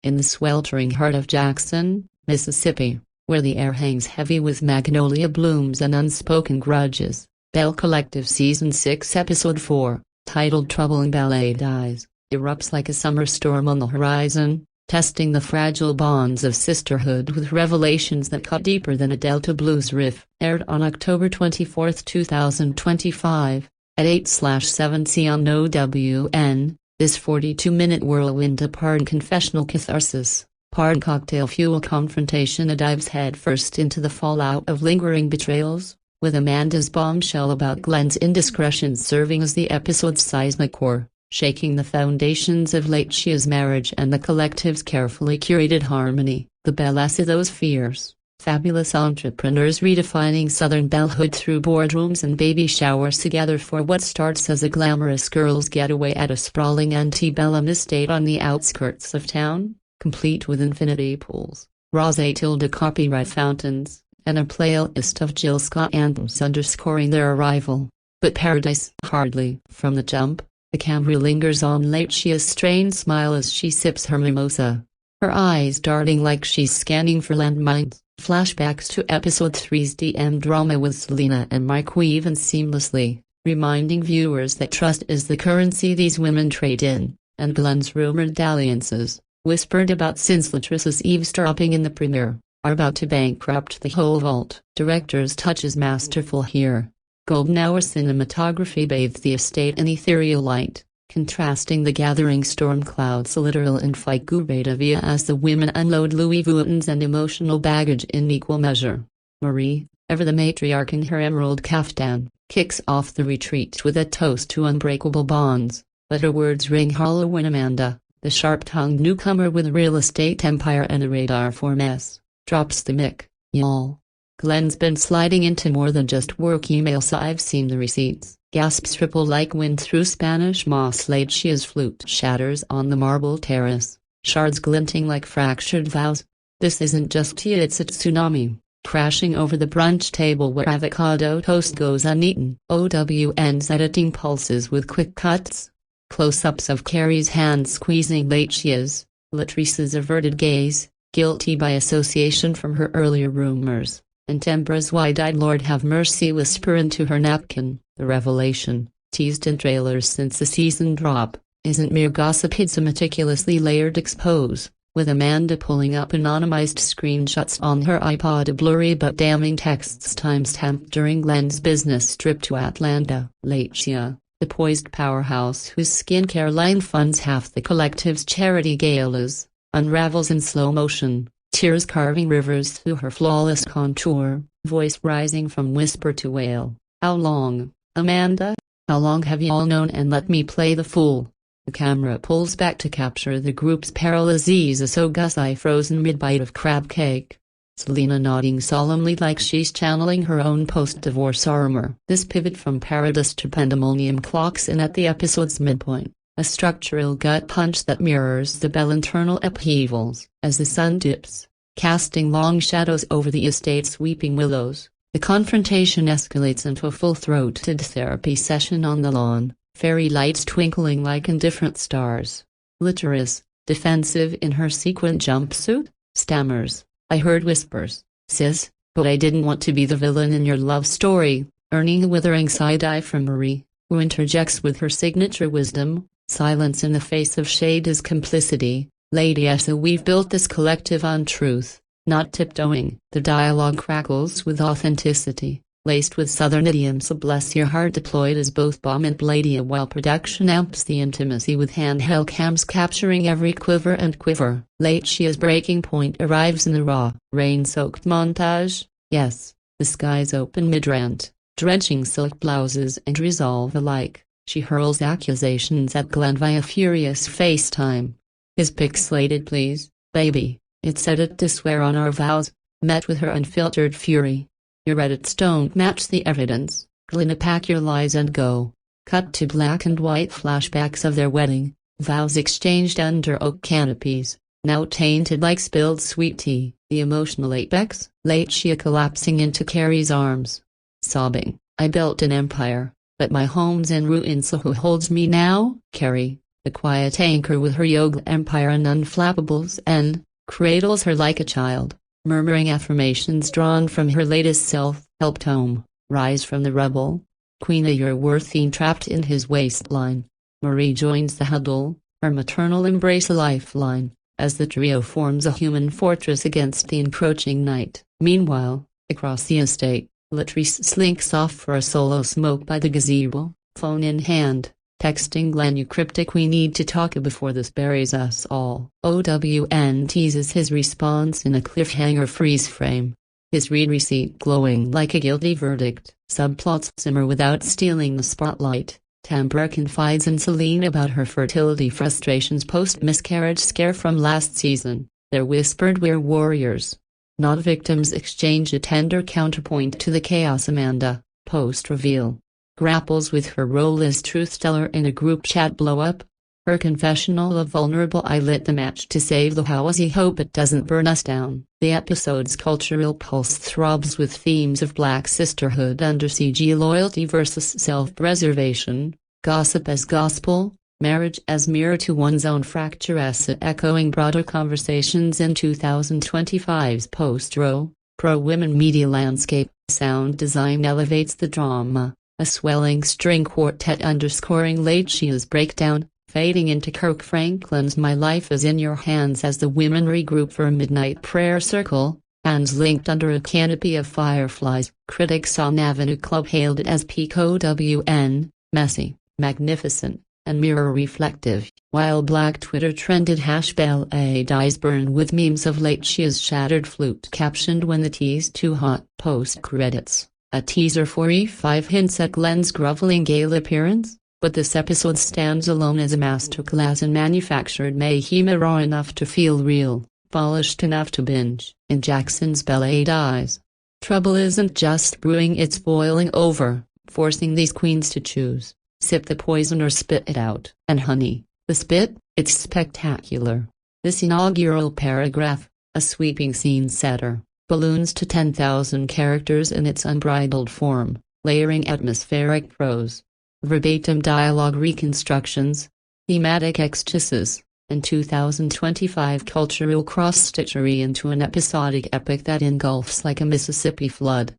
in the sweltering heart of Jackson, Mississippi, where the air hangs heavy with magnolia blooms and unspoken grudges. Belle Collective Season 6 Episode 4, titled Trouble in Belle-adise, erupts like a summer storm on the horizon, testing the fragile bonds of sisterhood with revelations that cut deeper than a Delta blues riff. Aired on October 24, 2025, at 8/7C on OWN, this 42-minute whirlwind of part confessional catharsis, part cocktail fuel confrontation dives headfirst into the fallout of lingering betrayals, with Amanda's bombshell about Glenn's indiscretions serving as the episode's seismic core, shaking the foundations of Latishia's marriage and the collective's carefully curated harmony. The Belle-adise, those fierce, fabulous entrepreneurs redefining Southern bellehood through boardrooms and baby showers together for what starts as a glamorous girls' getaway at a sprawling antebellum estate on the outskirts of town, complete with infinity pools, Rose-Tilda copyright fountains, and a playlist of Jill Scott anthems underscoring their arrival. But paradise, hardly. From the jump, the camera lingers on Latishia's strained smile as she sips her mimosa, her eyes darting like she's scanning for landmines. Flashbacks to Episode 3's DM drama with Selena and Mike weave in seamlessly, reminding viewers that trust is the currency these women trade in, and Glenn's rumored dalliances, whispered about since Latrice's eavesdropping in the premiere, are about to bankrupt the whole vault. Director's touch is masterful here. Golden hour cinematography bathed the estate in ethereal light, contrasting the gathering storm clouds literal and figurative as the women unload Louis Vuittons and emotional baggage in equal measure. Marie, ever the matriarch in her emerald caftan, kicks off the retreat with a toast to unbreakable bonds, but her words ring hollow when Amanda, the sharp-tongued newcomer with a real estate empire and a radar for mess, drops the mic. Y'all, Glenn's been sliding into more than just work emails. I've seen the receipts. Gasps ripple like wind through Spanish moss. Lateshia's flute shatters on the marble terrace, shards glinting like fractured vows. This isn't just tea, it's a tsunami, crashing over the brunch table where avocado toast goes uneaten. OWN's editing pulses with quick cuts, close-ups of Carrie's hand squeezing Lateshia's, Latrice's averted gaze, guilty by association from her earlier rumors, and Tambra's wide-eyed Lord have mercy whisper into her napkin. The revelation, teased in trailers since the season drop, isn't mere gossip, it's a meticulously layered expose, with Amanda pulling up anonymized screenshots on her iPod, blurry but damning texts timestamped during Glenn's business trip to Atlanta. Lateshia, the poised powerhouse whose skincare line funds half the collective's charity galas, unravels in slow motion, tears carving rivers through her flawless contour, voice rising from whisper to wail. How long, Amanda? How long have you all known and let me play the fool? The camera pulls back to capture the group's paralyses as Ogusai frozen mid-bite of crab cake. Selena nodding solemnly like she's channeling her own post-divorce armor. This pivot from paradise to pandemonium clocks in at the episode's midpoint, a structural gut punch that mirrors the Belle internal upheavals. As the sun dips, casting long shadows over the estate's weeping willows, the confrontation escalates into a full-throated therapy session on the lawn, fairy lights twinkling like indifferent stars. Latrice, defensive in her sequin jumpsuit, stammers, "I heard whispers, sis, but I didn't want to be the villain in your love story," earning a withering side-eye from Marie, who interjects with her signature wisdom, "Silence in the face of shade is complicity, Lateshia. We've built this collective on truth, not tiptoeing." The dialogue crackles with authenticity, laced with southern idioms. A bless your heart deployed as both bomb and Ladia, while production amps the intimacy with handheld cams capturing every quiver and quiver. Lateshia's breaking point arrives in the raw, rain-soaked montage. Yes, the skies open mid-rant, drenching silk blouses and resolve alike. She hurls accusations at Glenn via furious FaceTime. His pixelated please, baby, it's edit to swear on our vows, met with her unfiltered fury. Your edits don't match the evidence, Glenn, pack your lies and go. Cut to black and white flashbacks of their wedding, vows exchanged under oak canopies, now tainted like spilled sweet tea. The emotional apex, Lateshia collapsing into Carrie's arms, sobbing, "I built an empire, but my home's in ruins, so who holds me now?" Carrie, the quiet anchor with her yoga empire and unflappables and cradles her like a child, murmuring affirmations drawn from her latest self-help tome, Rise from the Rubble. Queen, you're worthy, trapped in his waistline. Marie joins the huddle, her maternal embrace a lifeline, as the trio forms a human fortress against the encroaching night. Meanwhile, across the estate, Latrice slinks off for a solo smoke by the gazebo, phone in hand, texting Glenn, "You cryptic, we need to talk before this buries us all." OWN teases his response in a cliffhanger freeze frame, his read receipt glowing like a guilty verdict. Subplots simmer without stealing the spotlight. Tambra confides in Celine about her fertility frustrations post-miscarriage scare from last season. They're whispered, "We're warriors, not victims," exchange a tender counterpoint to the chaos. Amanda, post-reveal, grapples with her role as truth teller in a group chat blow-up. Her confessional of vulnerable "I lit the match to save the house, I hope it doesn't burn us down." The episode's cultural pulse throbs with themes of Black sisterhood under siege, loyalty versus self-preservation, gossip as gospel, marriage as mirror to one's own fracture, echoing broader conversations in 2025's post-Roe, pro-women media landscape. Sound design elevates the drama, a swelling string quartet underscoring Latishia's breakdown, fading into Kirk Franklin's "My Life Is in Your Hands" as the women regroup for a midnight prayer circle, hands linked under a canopy of fireflies. Critics on Avenue Club hailed it as peak OWN, messy, magnificent, and mirror-reflective, while Black Twitter trended #Belle-adise burn with memes of Latishia's shattered flute captioned "When the tea's too hot." Post-credits, a teaser for E5 hints at Glenn's groveling gala appearance, but this episode stands alone as a masterclass in manufactured mayhem, raw enough to feel real, polished enough to binge. In Jackson's Belle-adise, trouble isn't just brewing, it's boiling over, forcing these queens to choose, sip the poison or spit it out. And honey, the spit, it's spectacular. This inaugural paragraph, a sweeping scene setter, balloons to 10,000 characters in its unbridled form, layering atmospheric prose, verbatim dialogue reconstructions, thematic excesses, and 2025 cultural cross-stitchery into an episodic epic that engulfs like a Mississippi flood.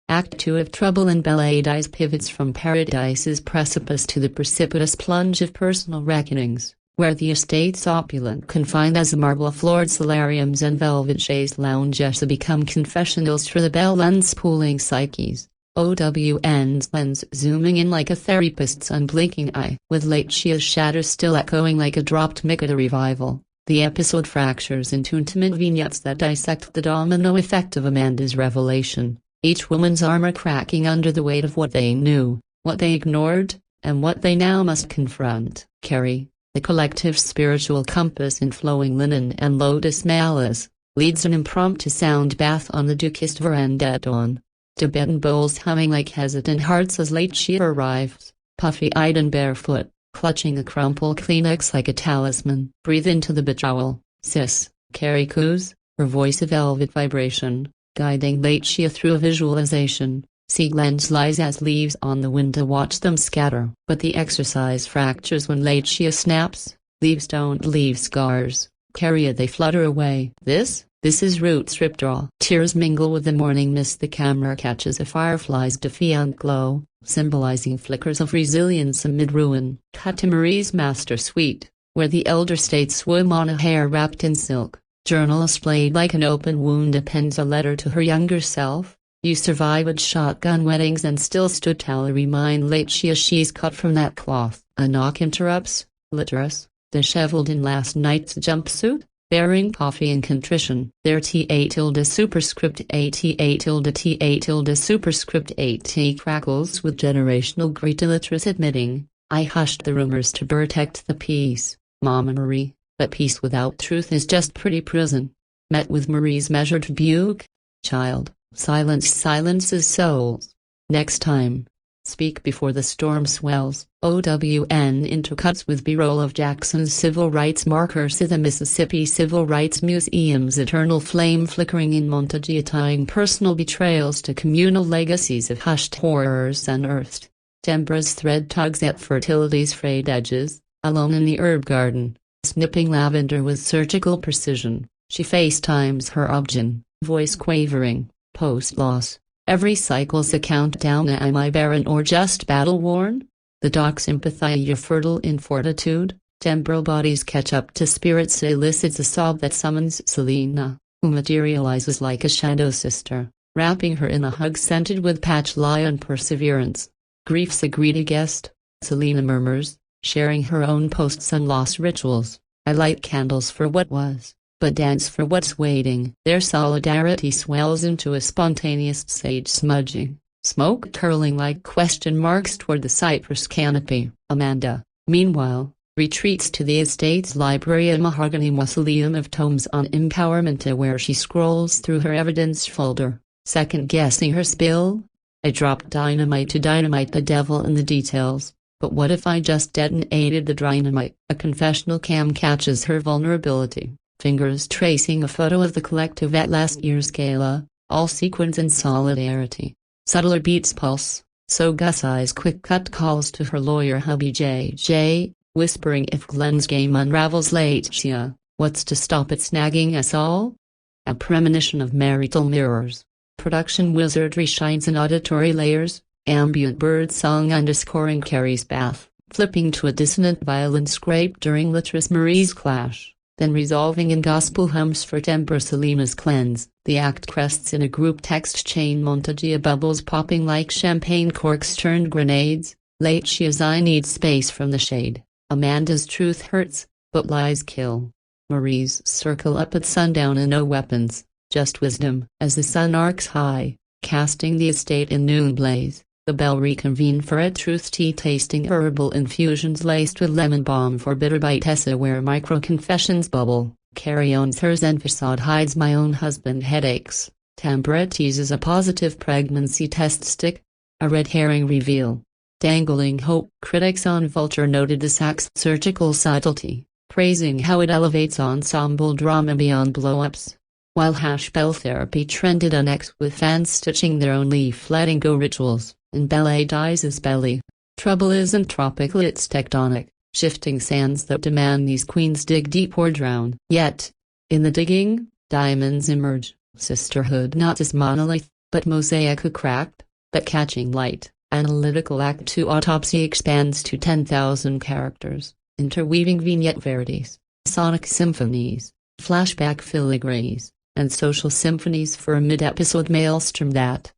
Act 2 of Trouble in Belle-adise pivots from Paradise's precipice to the precipitous plunge of personal reckonings, where the estate's opulent confines as marble-floored solariums and velvet chaise lounges become confessionals for the Belle unspooling psyches. OWN's lens zooming in like a therapist's unblinking eye, with Lateshia's shatter still echoing like a dropped mic at a revival. The episode fractures into intimate vignettes that dissect the domino effect of Amanda's revelation, each woman's armor cracking under the weight of what they knew, what they ignored, and what they now must confront. Carrie, the collective's spiritual compass in flowing linen and lotus malice, leads an impromptu sound bath on the Duquesne veranda at dawn. Tibetan bowls humming like hesitant hearts as Lateshia arrives, puffy-eyed and barefoot, clutching a crumpled Kleenex like a talisman. "Breathe into the betrayal, sis," Carrie coos, her voice a velvet vibration, guiding Lateshia through a visualization. See Glenn's lies as leaves on the window watch them scatter. But the exercise fractures when Lateshia snaps. Leaves don't leave scars, Carrie, they flutter away. This is Roots Rip Draw. Tears mingle with the morning mist. The camera catches a firefly's defiant glow, symbolizing flickers of resilience amid ruin. Cut to Marie's master suite, where the elder states swim on a hair wrapped in silk. Journal splayed like an open wound appends a letter to her younger self. "You survived shotgun weddings and still stood tall. Remind Lateshia she's cut from that cloth." A knock interrupts. Latrice, disheveled in last night's jumpsuit, bearing coffee and contrition. Their TA tilde superscript ATA tilde TA tilde superscript AT crackles with generational grit. Latrice admitting, "I hushed the rumors to protect the peace, Mama Marie, but peace without truth is just pretty prison." Met with Marie's measured rebuke, "Child, silence silences souls. Next time, speak before the storm swells." OWN intercuts with B-roll of Jackson's civil rights markers to the Mississippi Civil Rights Museum's eternal flame flickering in montage, tying personal betrayals to communal legacies of hushed horrors unearthed. Tambra's thread tugs at fertility's frayed edges, alone in the herb garden, snipping lavender with surgical precision, she FaceTimes her obgyn, voice quavering, post-loss. Every cycle's a countdown. Am I barren or just battle-worn? The doc sympathize fertile in fortitude. Temporal bodies catch up to spirits elicits a sob that summons Selena, who materializes like a shadow sister, wrapping her in a hug scented with patchouli and perseverance. Grief's a greedy guest, Selena murmurs, sharing her own post-sun loss rituals. I light candles for what was, but dance for what's waiting. Their solidarity swells into a spontaneous sage smudging, smoke curling like question marks toward the cypress canopy. Amanda, meanwhile, retreats to the estate's library, a mahogany mausoleum of tomes on empowerment, where she scrolls through her evidence folder, second-guessing her spill. I dropped dynamite to dynamite the devil in the details, but what if I just detonated the dynamite? A confessional cam catches her vulnerability, fingers tracing a photo of the collective at last year's gala, all sequins and solidarity. Subtler beats pulse, so Gus eyes quick cut calls to her lawyer hubby JJ, whispering if Glenn's game unravels Lateshia, what's to stop it snagging us all? A premonition of marital mirrors. Production wizardry shines in auditory layers, ambient bird song underscoring Carrie's bath, flipping to a dissonant violin scrape during Latrice Marie's clash, then resolving in gospel hums for Tambra Selena's cleanse. The act crests in a group text chain montage, bubbles popping like champagne corks turned grenades. Latechia's I need space from the shade. Amanda's truth hurts, but lies kill. Marie's circle up at sundown and no weapons, just wisdom. As the sun arcs high, casting the estate in noon blaze, the Belle reconvene for a truth tea, tasting herbal infusions laced with lemon balm for bitter bite. Tessa, where micro-confessions bubble. Carrie owns hers and facade hides my own husband headaches. Tambra teases a positive pregnancy test stick. A red herring reveal. Dangling hope. Critics on Vulture noted the sack's surgical subtlety, praising how it elevates ensemble drama beyond blow-ups. While Belle therapy trended on X, with fans stitching their own leaf-letting go rituals, and Belle-adise's belly. Trouble isn't tropical, it's tectonic, shifting sands that demand these queens dig deep or drown. Yet, in the digging, diamonds emerge, sisterhood not as monolith, but mosaic cracked, but catching light. Analytical Act 2 autopsy expands to 10,000 characters, interweaving vignette verities, sonic symphonies, flashback filigrees, and social symphonies for a mid-episode maelstrom that,